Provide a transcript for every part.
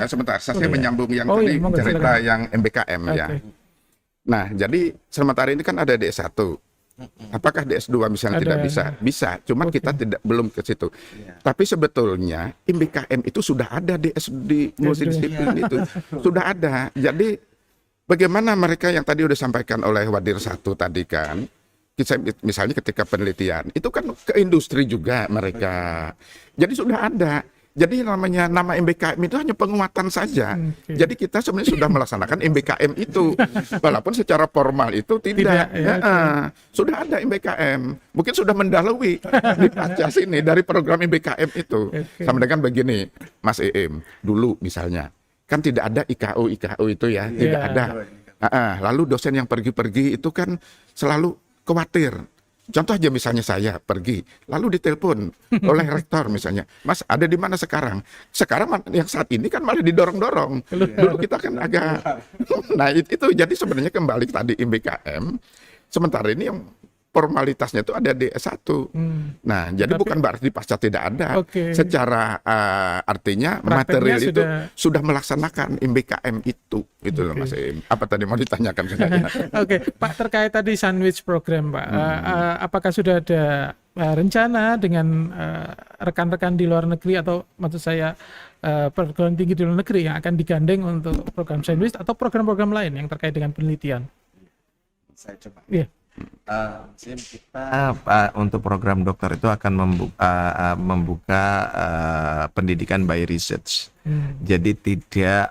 sebentar, saya Oke. menyambung yang Oh, tadi iya, monggo, cerita silakan. yang MBKM ya. Oke. Nah, jadi sementara ini kan ada DS1. Apakah DS2 misalnya Ada. tidak bisa? Bisa, cuman Oke. kita belum ke situ. Tapi sebetulnya MBKM itu sudah ada di multidisiplin itu. Sudah ada. Jadi bagaimana mereka yang tadi udah sampaikan oleh Wadir satu tadi kan, misalnya ketika penelitian, itu kan ke industri juga mereka. Jadi sudah ada. Jadi namanya nama MBKM itu hanya penguatan saja. Oke. Jadi kita sebenarnya sudah melaksanakan MBKM itu, walaupun secara formal itu tidak. Tidak, ya, Sudah ada MBKM, mungkin sudah mendahului di pasca sini dari program MBKM itu. Oke. Sama dengan begini, Mas Eem, dulu misalnya kan tidak ada IKU itu ya, tidak Iya. ada. Lalu dosen yang pergi-pergi itu kan selalu khawatir. Contoh aja misalnya saya pergi, lalu ditelepon oleh rektor misalnya, Mas ada di mana sekarang? Sekarang yang saat ini kan malah didorong-dorong. Dulu kita kan agak, nah itu jadi sebenarnya kembali tadi MBKM, sementara ini yang formalitasnya itu ada di S1. Nah, jadi Tapi- bukan berarti pasca tidak ada. Oke. Secara Prakteknya artinya material itu sudah- sudah melaksanakan MBKM itu. Itu loh Mas Eem. Apa tadi mau ditanyakan ke saya? Oke, Pak, terkait tadi sandwich program, Pak, apakah sudah ada rencana dengan rekan-rekan di luar negeri atau maksud saya perguruan tinggi di luar negeri yang akan digandeng untuk program sandwich atau program-program lain yang terkait dengan penelitian? Saya coba. Iya. Kita untuk program dokter itu akan membuka pendidikan by research. Jadi tidak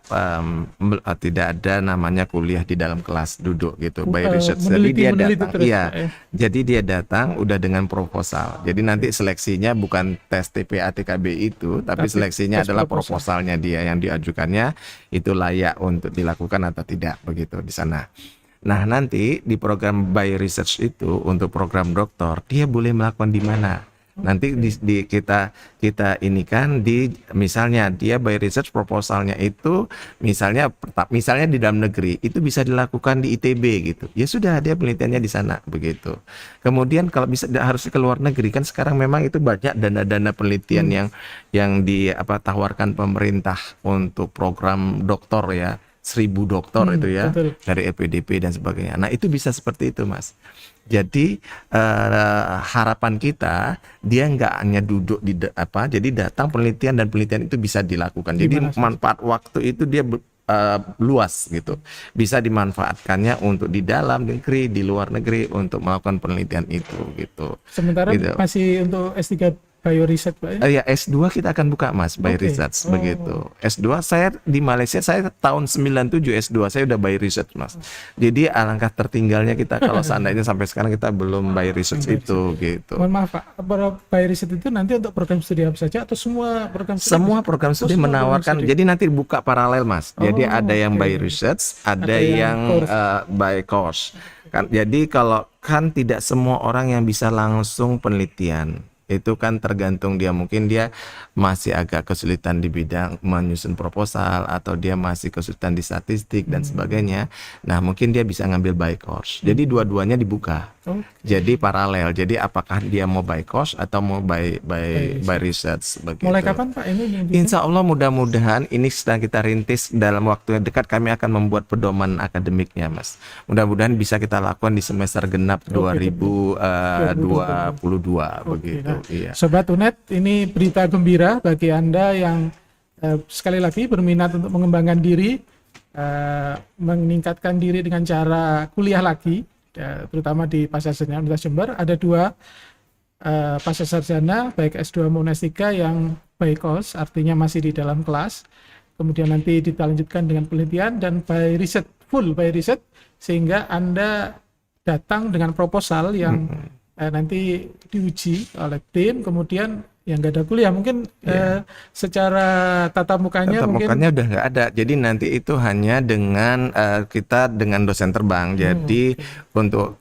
ada namanya kuliah di dalam kelas duduk gitu by research. Jadi dia datang, terus, iya. Pak, ya. Jadi dia datang udah dengan proposal. Jadi nanti seleksinya bukan tes TPA TKB itu, tapi seleksinya tes adalah proposal. proposalnya dia yang diajukannya itu layak untuk dilakukan atau tidak begitu di sana. Nah, nanti di program by research itu untuk program doktor dia boleh melakukan di mana? Nanti kita ini kan di misalnya dia by research proposalnya itu misalnya di dalam negeri itu bisa dilakukan di ITB gitu. Ya sudah dia penelitiannya di sana begitu. Kemudian kalau bisa harus ke luar negeri kan sekarang memang itu banyak dana-dana penelitian yang tawarkan pemerintah untuk program doktor ya. 1.000 dokter itu ya, betul. dari LPDP dan sebagainya. Nah itu bisa seperti itu Mas. Jadi harapan kita dia nggak hanya duduk jadi datang penelitian dan penelitian itu bisa dilakukan. Jadi Gimana, manfaat waktu itu dia luas gitu. Bisa dimanfaatkannya untuk di dalam negeri, di luar negeri untuk melakukan penelitian itu gitu. Sementara Gitu. masih untuk S3 bioriset, Pak, ya? Ya S2 kita akan buka Mas by Oke. research Oh. begitu. S2 saya di Malaysia saya tahun 97 S2 saya udah by research Mas. Jadi alangkah tertinggalnya kita kalau seandainya sampai sekarang kita belum by research itu gitu. Mohon maaf, Pak, bioriset itu nanti untuk program studi apa saja atau semua program studi? Semua program studi semua program menawarkan, studi. jadi nanti buka paralel Mas. Jadi Oh, ada yang oke. by research, ada Ada yang yang course. by course. Kan, jadi kalau kan tidak semua orang yang bisa langsung penelitian. Itu kan tergantung dia, mungkin dia masih agak kesulitan di bidang menyusun proposal atau dia masih kesulitan di statistik dan sebagainya. Nah, mungkin dia bisa ngambil by course. Jadi dua-duanya dibuka. Oke. Jadi paralel. Jadi apakah dia mau by course atau mau by research begitu. Mulai kapan, Pak, ini? Insya Allah mudah-mudahan ini sedang kita rintis dalam waktu yang dekat kami akan membuat pedoman akademiknya Mas. Mudah-mudahan bisa kita lakukan di semester genap 2022 begitu. Nah, Iya. Sobat UNED, ini berita gembira bagi Anda yang sekali lagi berminat untuk mengembangkan diri, meningkatkan diri dengan cara kuliah lagi, terutama di Pascasarjana Universitas Jember. Ada 2 Pascasarjana, baik S2 maupun S3 yang by course, artinya masih di dalam kelas. Kemudian nanti dilanjutkan dengan penelitian dan by research, full by research, sehingga Anda datang dengan proposal yang nanti diuji oleh tim, kemudian yang nggak ada kuliah mungkin secara tatap mukanya Tatap mungkin mukanya udah nggak ada. Jadi nanti itu hanya dengan kita dengan dosen terbang. Jadi untuk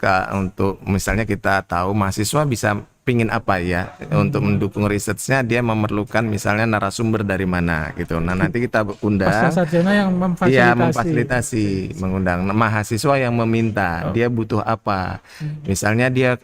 misalnya kita tahu mahasiswa bisa pingin apa ya untuk mendukung risetnya, dia memerlukan misalnya narasumber dari mana gitu. Nah nanti kita undang, Pasca sarjana yang iya memfasilitasi. memfasilitasi, mengundang mahasiswa yang meminta dia butuh apa. Misalnya dia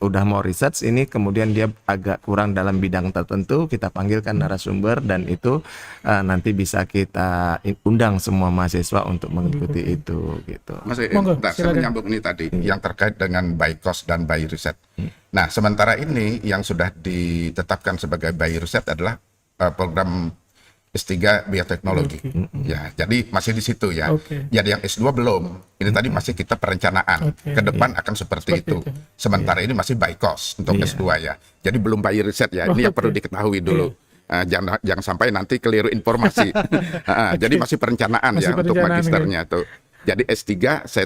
udah mau research ini, kemudian dia agak kurang dalam bidang tertentu, kita panggilkan narasumber dan itu nanti bisa kita undang semua mahasiswa untuk mengikuti itu gitu. Mas, Monggo, bentar, saya silakan. menyambung ini tadi yang terkait dengan by cost dan by riset. Nah, sementara ini yang sudah ditetapkan sebagai by riset adalah program S3 bioteknologi. Ya, jadi masih di situ ya. Oke. Jadi yang S2 belum. Ini tadi masih kita perencanaan. Oke. Ke depan akan seperti itu. Sementara ini masih by cost untuk S2 ya. Jadi belum by riset ya. Ini yang perlu diketahui dulu. Jangan sampai nanti keliru informasi. Jadi masih perencanaan Masih ya untuk perencanaan, magisternya tuh. Jadi S3 saya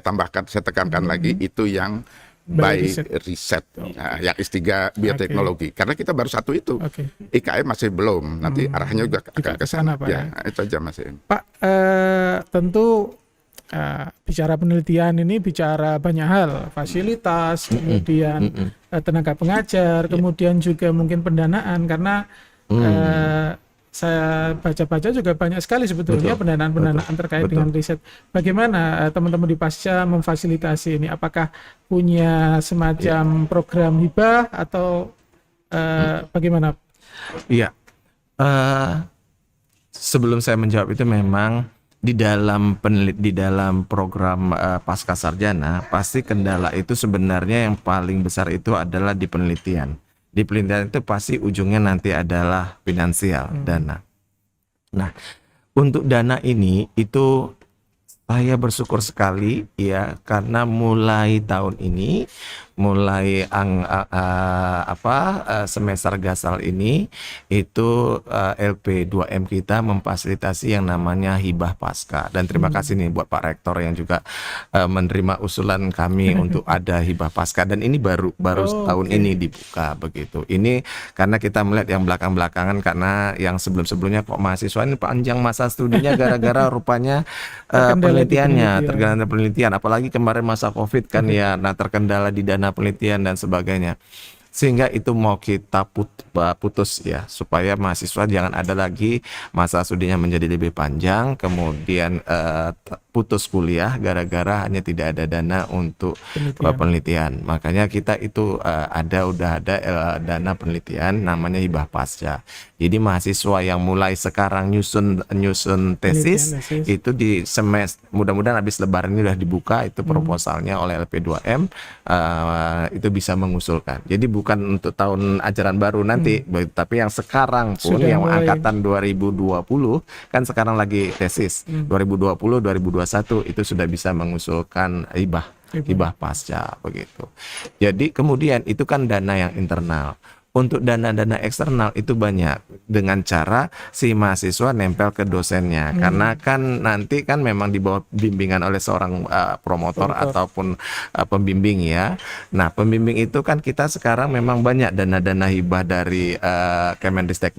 tekankan lagi itu yang by riset. Nah, yang S3 bioteknologi. Karena kita baru satu itu. Oke. IKM masih belum. Nanti arahnya juga akan ke sana. Pak, Ya, itu aja Mas. Pak, tentu bicara penelitian ini bicara banyak hal, fasilitas, kemudian tenaga pengajar, kemudian juga mungkin pendanaan, karena saya baca-baca juga banyak sekali sebetulnya pendanaan-pendanaan terkait dengan riset. Bagaimana teman-teman di Pasca memfasilitasi ini? Apakah punya semacam program hibah atau bagaimana? Iya. Sebelum saya menjawab itu, memang di dalam program pasca sarjana pasti kendala itu sebenarnya yang paling besar itu adalah di penelitian. Di penelitian itu pasti ujungnya nanti adalah finansial, dana. Nah, untuk dana ini itu saya bersyukur sekali ya, karena mulai tahun ini, mulai semester gasal ini itu LP2M kita memfasilitasi yang namanya hibah pasca. Dan terima kasih nih buat Pak Rektor yang juga menerima usulan kami untuk ada hibah pasca, dan ini baru tahun ini dibuka begitu. Ini karena kita melihat yang belakang-belakangan, karena yang sebelum-sebelumnya kok mahasiswa ini panjang masa studinya gara-gara rupanya penelitiannya terkendala penelitian, apalagi kemarin masa Covid kan ya. Nah, terkendala di dana penelitian dan sebagainya, sehingga itu mau kita putus ya, supaya mahasiswa jangan ada lagi masa studinya menjadi lebih panjang, kemudian putus kuliah gara-gara hanya tidak ada dana untuk penelitian. Makanya kita itu udah ada dana penelitian namanya hibah pasca. Jadi mahasiswa yang mulai sekarang nyusun tesis itu di semester, mudah-mudahan habis lebaran ini udah dibuka itu proposalnya oleh LP2M, itu bisa mengusulkan. Jadi bukan untuk tahun ajaran baru nanti, tapi yang sekarang pun sudah yang mulai. Angkatan 2020 kan sekarang lagi tesis 2020-2021 itu sudah bisa mengusulkan hibah pasca begitu. Jadi kemudian itu kan dana yang internal. Untuk dana-dana eksternal itu banyak dengan cara si mahasiswa nempel ke dosennya, karena kan nanti kan memang di bawah bimbingan oleh seorang promotor ataupun pembimbing ya. Nah, pembimbing itu kan kita sekarang memang banyak dana-dana hibah dari Kemendikbudristek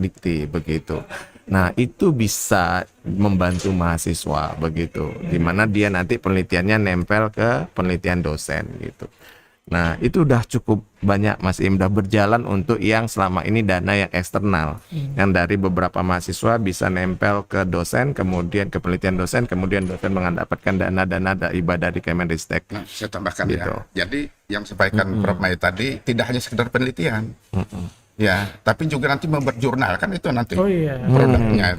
begitu. Nah, itu bisa membantu mahasiswa begitu, di mana dia nanti penelitiannya nempel ke penelitian dosen gitu. Nah, itu udah cukup banyak Mas Im, udah berjalan untuk yang selama ini dana yang eksternal, yang dari beberapa mahasiswa bisa nempel ke dosen, kemudian ke penelitian dosen, kemudian dosen mendapatkan dana hibah dari Kemendikbudristek. Nah, saya tambahkan gitu. Ya. Jadi yang sampaikan Prof. Mai tadi tidak hanya sekedar penelitian. Ya, tapi juga nanti membuat jurnal kan itu nanti produknya itu.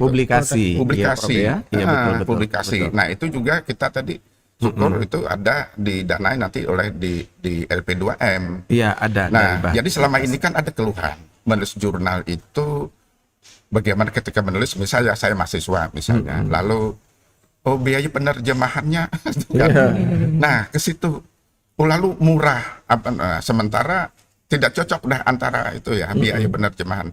Publikasi. Ya, Iya, betul. Publikasi. Betul. Nah, itu juga kita tadi syukur itu ada didanai nanti oleh di LP2M. Iya, ada. Nah, jadi selama ini kan ada keluhan menulis jurnal itu bagaimana ketika menulis, misalnya saya mahasiswa misalnya, lalu biaya penerjemahannya kan. Nah, ke situ lalu murah sementara tidak cocok dah antara itu ya biaya penerjemahan.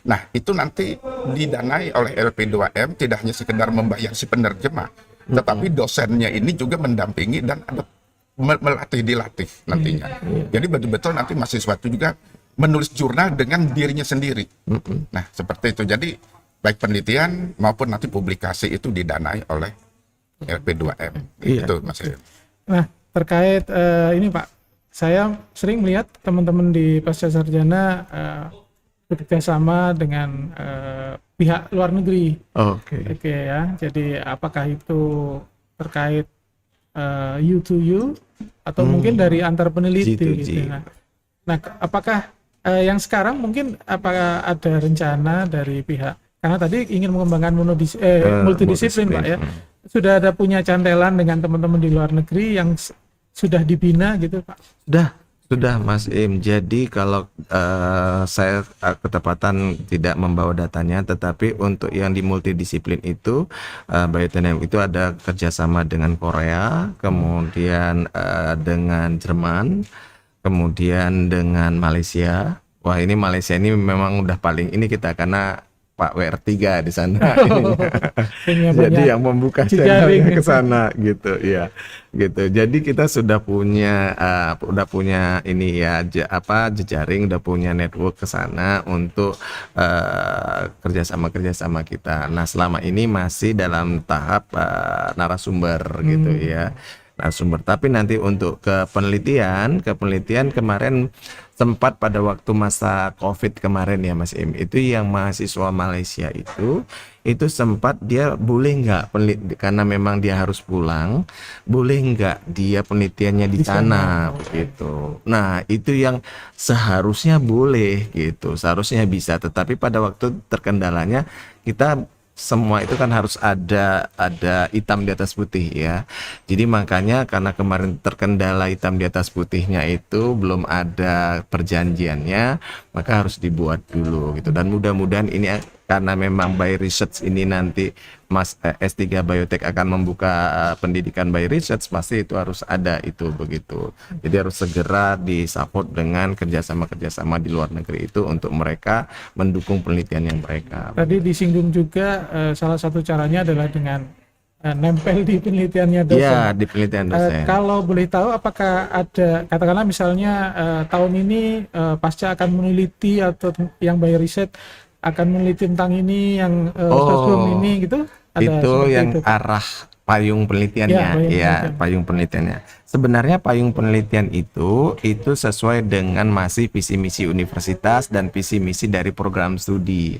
Nah, itu nanti didanai oleh LP2M, tidak hanya sekedar membayar si penerjemah, tetapi dosennya ini juga mendampingi dan ada dilatih nantinya. Jadi betul-betul nanti mahasiswa itu juga menulis jurnal dengan dirinya sendiri. Nah, seperti itu. Jadi baik penelitian maupun nanti publikasi itu didanai oleh LP2M. Itu Mas. Nah, terkait ini Pak, saya sering melihat teman-teman di pasca sarjana bekerja sama dengan pihak luar negeri. Oke. Oke ya, jadi apakah itu terkait you to you atau mungkin dari antar peneliti G2G. gitu. Nah, apakah yang sekarang mungkin apakah ada rencana dari pihak, karena tadi ingin mengembangkan multidisiplin Pak ya, sudah ada punya cantelan dengan teman-teman di luar negeri yang sudah dibina gitu Pak? Sudah Mas Im. Jadi kalau saya ketepatan tidak membawa datanya, tetapi untuk yang di multidisiplin itu bioteknik itu ada kerjasama dengan Korea, kemudian dengan Jerman, kemudian dengan Malaysia. Wah, ini Malaysia ini memang udah paling ini kita karena Pak WR3 di sana. Jadi yang membuka channelnya ke sana gitu ya. Gitu. Jadi kita sudah punya ini ya jejaring, udah punya network ke sana untuk kerjasama kita. Nah, selama ini masih dalam tahap narasumber gitu ya. Narasumber. Tapi nanti untuk ke penelitian kemarin sempat pada waktu masa COVID kemarin ya Mas Im, itu yang mahasiswa Malaysia itu sempat dia boleh nggak karena memang dia harus pulang, boleh nggak dia penelitiannya di sana gitu. Nah, itu yang seharusnya boleh gitu, seharusnya bisa, tetapi pada waktu terkendalanya kita semua itu kan harus ada hitam di atas putih ya. Jadi makanya karena kemarin terkendala hitam di atas putihnya itu belum ada perjanjiannya, maka harus dibuat dulu gitu. Dan mudah-mudahan ini karena memang by research ini nanti Mas S3 Biotek akan membuka pendidikan by research, pasti itu harus ada itu begitu. Jadi harus segera disupport dengan kerjasama di luar negeri itu untuk mereka mendukung penelitian yang mereka. Tadi disinggung juga salah satu caranya adalah dengan nempel di penelitiannya dosen. Iya, di penelitian dosen. Kalau boleh tahu apakah ada, katakanlah misalnya tahun ini pasca akan meneliti atau yang by riset akan meneliti tentang ini yang sosum ini gitu? Ada itu yang itu, arah payung penelitiannya payung penelitiannya. Sebenarnya payung penelitian itu sesuai dengan masih visi misi universitas dan visi misi dari program studi.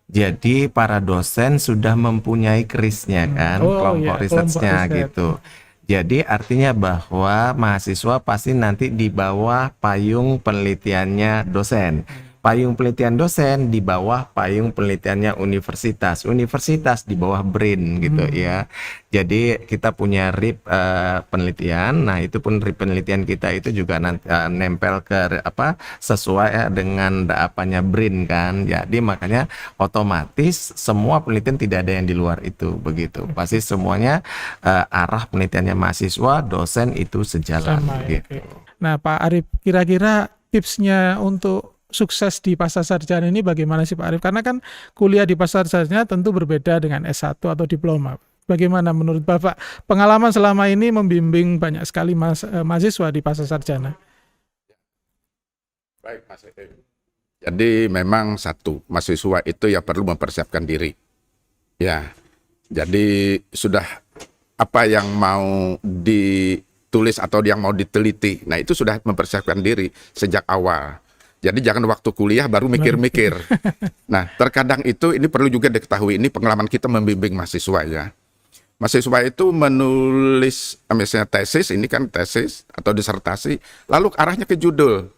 Jadi para dosen sudah mempunyai kerisnya kan, kelompok risetnya gitu. Jadi artinya bahwa mahasiswa pasti nanti di bawah payung penelitiannya dosen. Payung penelitian dosen di bawah payung penelitiannya universitas. Universitas di bawah BRIN gitu ya. Jadi kita punya RIP penelitian. Nah, itu pun RIP penelitian kita itu juga nanti nempel ke sesuai dengan apanya BRIN kan. Jadi makanya otomatis semua penelitian tidak ada yang di luar itu begitu. Pasti semuanya arah penelitiannya mahasiswa, dosen itu sejalan gitu. Nah, Pak Arif, kira-kira tipsnya untuk sukses di pasca sarjana ini bagaimana sih Pak Arif? Karena kan kuliah di pasca sarjana tentu berbeda dengan S1 atau diploma. Bagaimana menurut Bapak pengalaman selama ini membimbing banyak sekali mahasiswa di pasca sarjana? Baik Mas Edi. Jadi memang satu, mahasiswa itu ya perlu mempersiapkan diri. Ya, jadi sudah apa yang mau ditulis atau yang mau diteliti, nah itu sudah mempersiapkan diri sejak awal. Jadi jangan waktu kuliah baru mikir-mikir. Nah, terkadang itu ini perlu juga diketahui, ini pengalaman kita membimbing mahasiswa ya. Mahasiswa itu menulis misalnya tesis, ini kan tesis atau disertasi, lalu arahnya ke judul.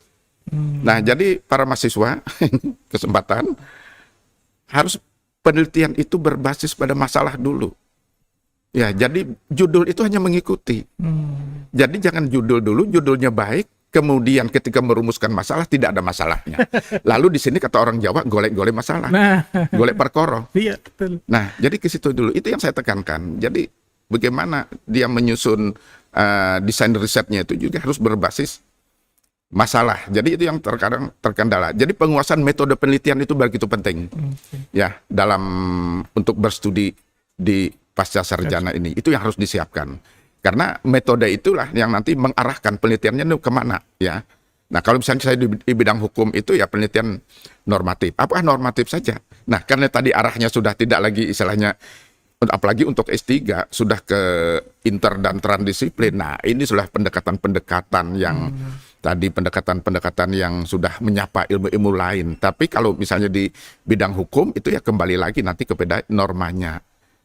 Nah, jadi para mahasiswa kesempatan harus penelitian itu berbasis pada masalah dulu. Ya, jadi judul itu hanya mengikuti. Jadi jangan judul dulu, judulnya baik. Kemudian ketika merumuskan masalah tidak ada masalahnya. Lalu di sini kata orang Jawa golek-golek masalah, golek perkara. Iya, betul. Nah, jadi ke situ dulu. Itu yang saya tekankan. Jadi bagaimana dia menyusun desain risetnya itu juga harus berbasis masalah. Jadi itu yang terkadang terkendala. Jadi penguasaan metode penelitian itu begitu penting. Ya, dalam untuk berstudi di pasca sarjana ini. Itu yang harus disiapkan. Karena metode itulah yang nanti mengarahkan penelitiannya itu kemana ya. Nah, kalau misalnya saya di bidang hukum itu ya penelitian normatif. Apakah normatif saja? Nah, karena tadi arahnya sudah tidak lagi istilahnya apalagi untuk S3 sudah ke inter dan transdisiplin. Nah, ini sudah pendekatan-pendekatan yang tadi pendekatan-pendekatan yang sudah menyapa ilmu-ilmu lain. Tapi kalau misalnya di bidang hukum itu ya kembali lagi nanti kepada normanya.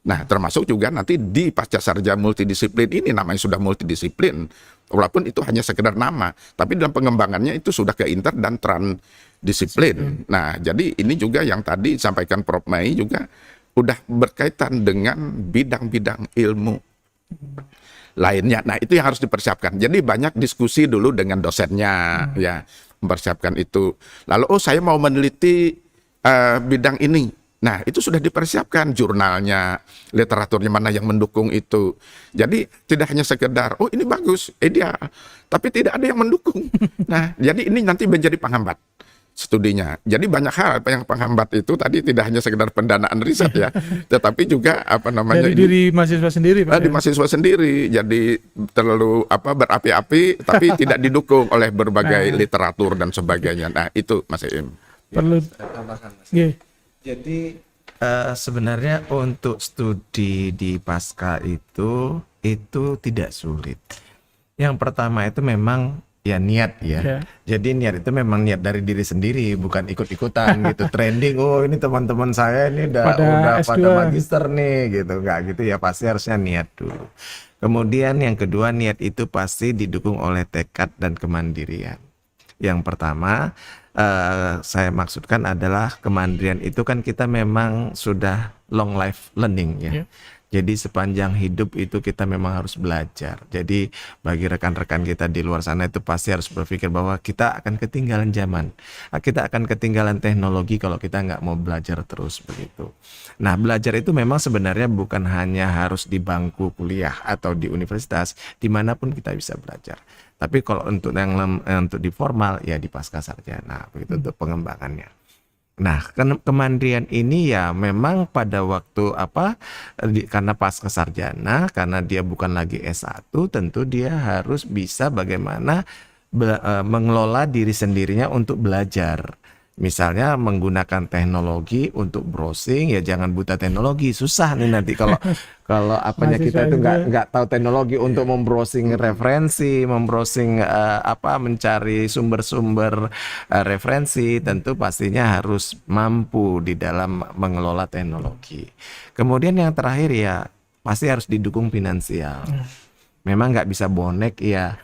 Nah, termasuk juga nanti di pascasarjana multidisiplin ini namanya sudah multidisiplin. Walaupun itu hanya sekedar nama, tapi dalam pengembangannya itu sudah ke inter dan transdisiplin. Nah, jadi ini juga yang tadi disampaikan Prof. Mai juga udah berkaitan dengan bidang-bidang ilmu lainnya. Nah, itu yang harus dipersiapkan. Jadi banyak diskusi dulu dengan dosennya, ya, mempersiapkan itu. Lalu, saya mau meneliti bidang ini. Nah, itu sudah dipersiapkan jurnalnya, literaturnya mana yang mendukung itu. Jadi tidak hanya sekedar, ini bagus, ideal, tapi tidak ada yang mendukung. Nah, jadi ini nanti menjadi penghambat studinya. Jadi banyak hal yang penghambat itu tadi tidak hanya sekedar pendanaan riset ya, tetapi juga dari diri mahasiswa sendiri, Pak. Di mahasiswa sendiri. Jadi terlalu berapi-api, tapi tidak didukung oleh berbagai literatur dan sebagainya. Nah, itu Mas Im. Perlu tambahkan, Mas. Iya. Jadi sebenarnya untuk studi di pasca itu tidak sulit. Yang pertama itu memang ya niat ya. Jadi niat itu memang niat dari diri sendiri, bukan ikut-ikutan gitu trending. Oh, ini teman-teman saya ini udah pada magister nih gitu. Enggak gitu ya, pasti harusnya niat dulu. Kemudian yang kedua, niat itu pasti didukung oleh tekad dan kemandirian. Yang pertama saya maksudkan adalah kemandirian itu kan kita memang sudah long life learning ya. Jadi sepanjang hidup itu kita memang harus belajar. Jadi bagi rekan-rekan kita di luar sana itu pasti harus berpikir bahwa kita akan ketinggalan zaman. Kita akan ketinggalan teknologi kalau kita nggak mau belajar terus begitu. Nah, belajar itu memang sebenarnya bukan hanya harus di bangku kuliah atau di universitas, dimanapun kita bisa belajar. Tapi kalau untuk untuk di formal ya di pasca sarjana begitu untuk pengembangannya. Nah, kemandirian ini ya memang pada waktu karena pasca sarjana, karena dia bukan lagi S1, tentu dia harus bisa bagaimana mengelola diri sendirinya untuk belajar. Misalnya menggunakan teknologi untuk browsing, ya jangan buta teknologi, susah nih nanti kalau kita itu nggak tahu teknologi untuk membrowsing referensi, membrowsing mencari sumber-sumber referensi, tentu pastinya harus mampu di dalam mengelola teknologi. Kemudian yang terakhir ya pasti harus didukung finansial. Memang nggak bisa bonek ya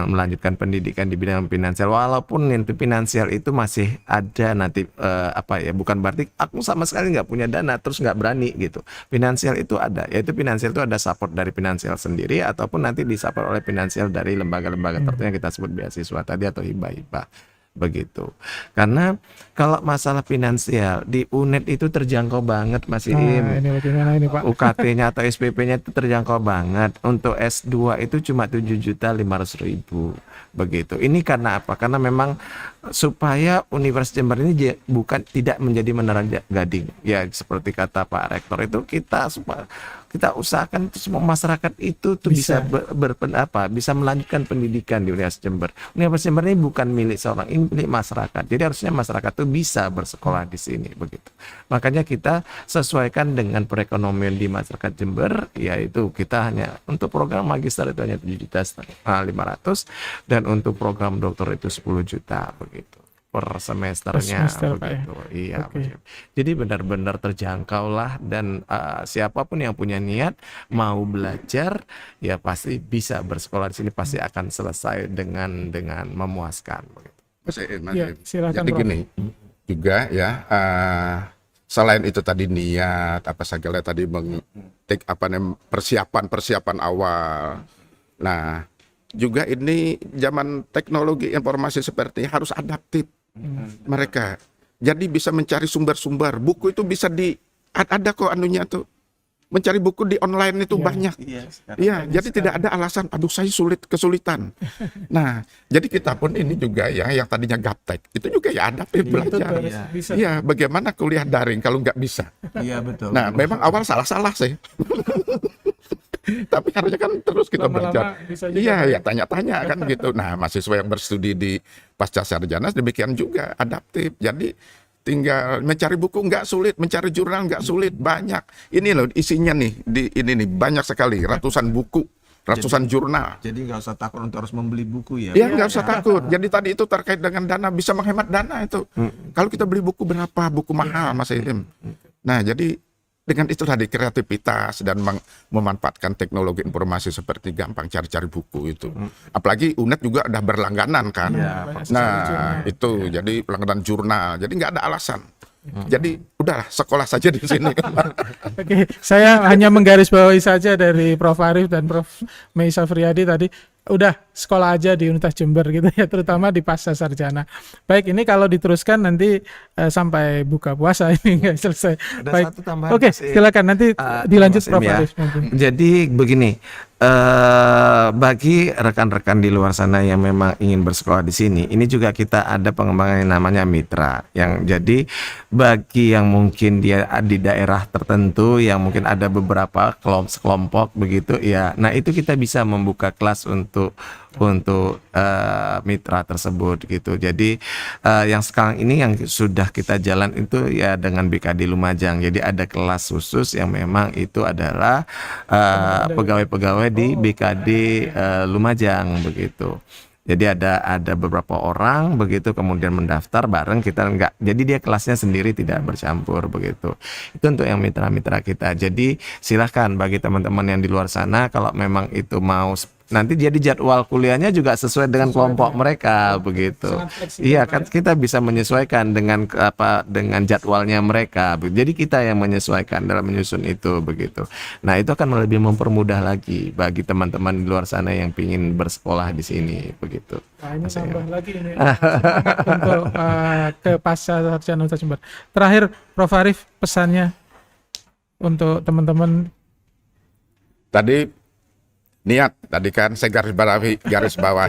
melanjutkan pendidikan di bidang finansial, walaupun itu finansial itu masih ada nanti bukan berarti aku sama sekali nggak punya dana terus nggak berani gitu. Finansial itu ada, yaitu finansial itu ada support dari finansial sendiri ataupun nanti disupport oleh finansial dari lembaga-lembaga tertentu yang kita sebut beasiswa tadi atau hibah-hibah begitu. Karena kalau masalah finansial di UNED itu terjangkau banget Mas Im. Ini bagaimana ini Pak? UKT-nya atau SPP-nya itu terjangkau banget. Untuk S2 itu cuma 7.500.000 begitu. Ini karena apa? Karena memang supaya Universitas Jember ini tidak menjadi menara gading. Ya seperti kata Pak Rektor itu kita usahakan semua masyarakat itu tuh bisa bisa melanjutkan pendidikan di Universitas Jember. Universitas Jember ini bukan milik seorang, ini milik masyarakat. Jadi harusnya masyarakat tuh bisa bersekolah di sini begitu. Makanya kita sesuaikan dengan perekonomian di masyarakat Jember, yaitu kita hanya untuk program magister itu hanya 7.500.000 dan untuk program doktor itu 10 juta begitu per semesternya begitu. Iya. Okay. Jadi benar-benar terjangkau lah dan siapapun yang punya niat mau belajar ya pasti bisa bersekolah di sini, pasti akan selesai dengan memuaskan begitu. Silakan, jadi gini juga ya, selain itu tadi niat segala tadi persiapan awal. Nah, juga ini zaman teknologi informasi seperti ini harus adaptif mereka. Jadi bisa mencari sumber-sumber buku itu bisa ada kok anunya tuh. Mencari buku di online itu banyak. Iya, jadi tidak ada alasan saya kesulitan. Nah, jadi kita pun ini juga ya yang tadinya gaptek itu juga ya adaptif belajar. Iya, bagaimana kuliah daring kalau nggak bisa. Iya, betul. Nah, memang awal salah-salah sih. Tapi harusnya kan terus kita belajar. Iya, ya tanya-tanya kan gitu. Nah, mahasiswa yang berstudi di pasca sarjana demikian juga adaptif. Jadi tinggal mencari buku nggak sulit, mencari jurnal nggak sulit, banyak. Ini loh isinya nih, ini nih banyak sekali, ratusan buku, ratusan jurnal. Jadi nggak usah takut untuk harus membeli buku ya. Ya nggak usah takut. Jadi tadi itu terkait dengan dana, bisa menghemat dana itu. Kalau kita beli buku berapa, buku mahal Mas Iim. Nah jadi dengan itu tadi kreativitas dan memanfaatkan teknologi informasi seperti gampang cari-cari buku itu. Apalagi UNED juga udah berlangganan kan. Nah itu jadi langganan jurnal. Jadi nggak ada alasan. Jadi udahlah sekolah saja di sini. Oke, saya hanya menggarisbawahi saja dari Prof. Arief dan Prof. Mei Safriyadi tadi, udah sekolah aja di Universitas Jember gitu ya, terutama di pasca sarjana. Baik, ini kalau diteruskan nanti sampai buka puasa ini nggak selesai. Ada Baik. satu tambahan. Oke, Mas Im. silakan nanti dilanjut Mas Im Prof. ya. Arief. Jadi begini, bagi rekan-rekan di luar sana yang memang ingin bersekolah di sini, ini juga kita ada pengembangan yang namanya mitra. Yang jadi bagi yang mungkin dia di daerah tertentu, yang mungkin ada beberapa kelompok begitu ya. Nah itu kita bisa membuka kelas untuk mitra tersebut gitu. Jadi yang sekarang ini yang sudah kita jalan itu ya dengan BKD Lumajang. Jadi ada kelas khusus yang memang itu adalah pegawai-pegawai di BKD Lumajang begitu. Jadi ada beberapa orang begitu kemudian mendaftar bareng, kita enggak. Jadi dia kelasnya sendiri tidak bercampur begitu. Itu untuk yang mitra-mitra kita. Jadi silahkan bagi teman-teman yang di luar sana kalau memang itu mau nanti jadi jadwal kuliahnya juga sesuai dengan kelompok mereka begitu. Iya kan kita bisa menyesuaikan dengan dengan jadwalnya mereka. Jadi kita yang menyesuaikan dalam menyusun itu begitu. Nah itu akan lebih mempermudah lagi bagi teman-teman di luar sana yang ingin bersekolah di sini begitu. Nah, ini tambah lagi ini semangat untuk ke pasca sarjana Universitas Jember. Terakhir Prof. Arief, pesannya untuk teman-teman. Tadi niat, tadi kan saya garis bawahi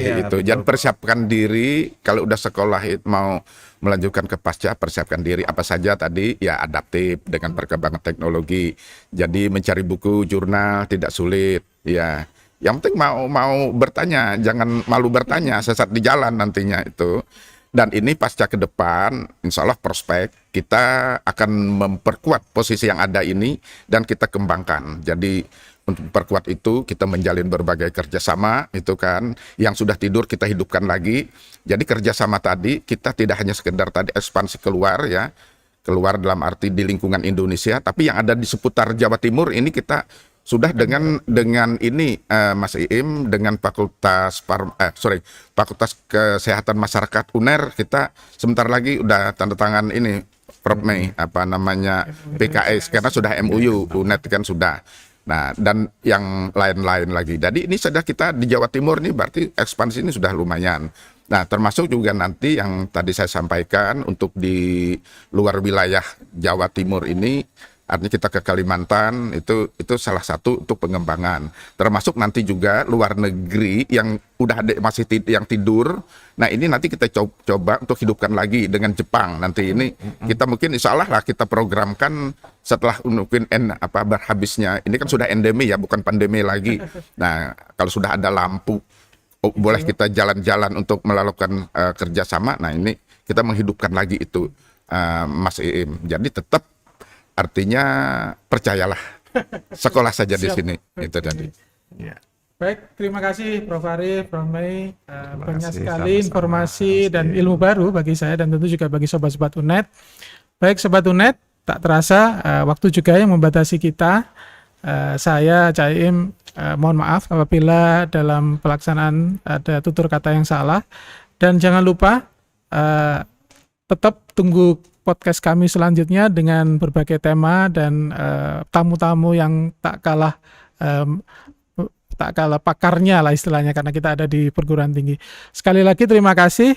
Iya, itu. Jangan persiapkan diri kalau udah sekolah mau melanjutkan ke pasca, persiapkan diri apa saja tadi ya adaptif dengan perkembangan teknologi. Jadi mencari buku, jurnal tidak sulit ya. Yang penting mau bertanya, jangan malu bertanya, sesat di jalan nantinya itu. Dan ini pasca ke depan, insya Allah prospek kita akan memperkuat posisi yang ada ini dan kita kembangkan. Jadi untuk memperkuat itu kita menjalin berbagai kerjasama itu kan, yang sudah tidur kita hidupkan lagi. Jadi kerjasama tadi kita tidak hanya sekedar tadi ekspansi keluar ya, keluar dalam arti di lingkungan Indonesia, tapi yang ada di seputar Jawa Timur ini kita sudah dengan ini Mas Iim dengan Fakultas Kesehatan Masyarakat UNER kita sebentar lagi udah tanda tangan ini Prof. Mei PKS karena sudah MUU UNED kan sudah. Nah, dan yang lain-lain lagi. Jadi ini sudah kita di Jawa Timur nih berarti ekspansi ini sudah lumayan. Nah, termasuk juga nanti yang tadi saya sampaikan untuk di luar wilayah Jawa Timur ini, artinya kita ke Kalimantan itu salah satu untuk pengembangan. Termasuk nanti juga luar negeri yang udah ada masih yang tidur. Nah, ini nanti kita coba untuk hidupkan lagi dengan Jepang. Nanti ini kita mungkin insya Allah lah kita programkan setelah mungkin berhabisnya. Ini kan sudah endemi ya, bukan pandemi lagi. Nah, kalau sudah ada lampu, boleh kita jalan-jalan untuk melakukan kerjasama. Nah, ini kita menghidupkan lagi itu, Mas Iim. Jadi tetap artinya percayalah, sekolah saja di sini. Itu tadi. Ya. Baik, terima kasih Prof. Arief, Prof. Mei. Banyak kasih, sekali sama-sama, informasi Mas dan Im. ilmu baru bagi saya dan tentu juga bagi sobat-sobat UNED. Baik Sobat UNED, tak terasa waktu juga yang membatasi kita. Saya Caim mohon maaf apabila dalam pelaksanaan ada tutur kata yang salah. Dan jangan lupa tetap tunggu podcast kami selanjutnya dengan berbagai tema dan tamu-tamu yang tak kalah pakarnya lah istilahnya, karena kita ada di perguruan tinggi. Sekali lagi terima kasih.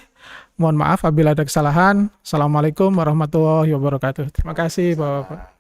Mohon maaf apabila ada kesalahan. Assalamualaikum warahmatullahi wabarakatuh. Terima kasih Bapak-Bapak.